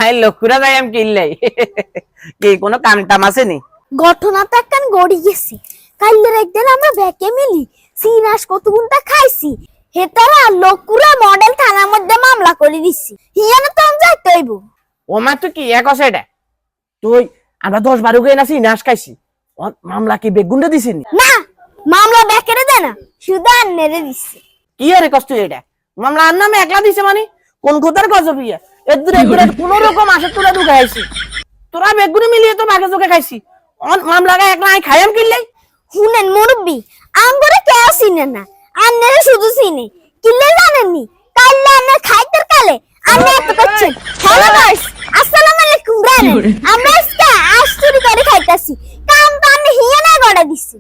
I লক্ষুরা যাই আমি কিনলাই কি কোনো কাম টাম আছে নি? ঘটনা তো একখান গড়ি গেছে। কাইলের একদিন আমরা ব্যাকে মিলি সিনাস কতগুনটা খাইছি, হেতারা লক্ষুরা মডেল থানার মধ্যে মামলা করে দিছি। হিয়ানো তো আমি যাইতে হইব। ও মা তুই কি এক আছে এটা? তুই আমরা 10-12 গিয়ে নাছি নাশ খাইছি, মামলা কি বেগুন্ডে দিছি নি? না, মামলা ব্যাকেরে দেয় না, শুধু আন্নেরে দিছে। কি আরে কষ্ট এটা? মামলা আর নামে একলা দিছে মানে কোন খোদার গজব ইয়া? এদুরে কোন রকম আসে তোরা ঢুকাইছি, তোরা বেগুনি মিলিয়ে তো বাগে চোখে খাইছি, মামলা একলা আই খাইয়াম কিনলাই। শুনেন মুরব্বি, আঙ্গরে কেউ চিনে না, আন্নেরে শুধু চিনে। কিল্লে জানেননি কাইলে আন্নে খাইতের কালে আন্নে এত করছেন। হ্যালো গাইস, আসসালামু আলাইকুম। আমরা আজকে আশচুরি করে খাইতাছি, কাম তো আন্নে হিয়া না গড়া দিছি।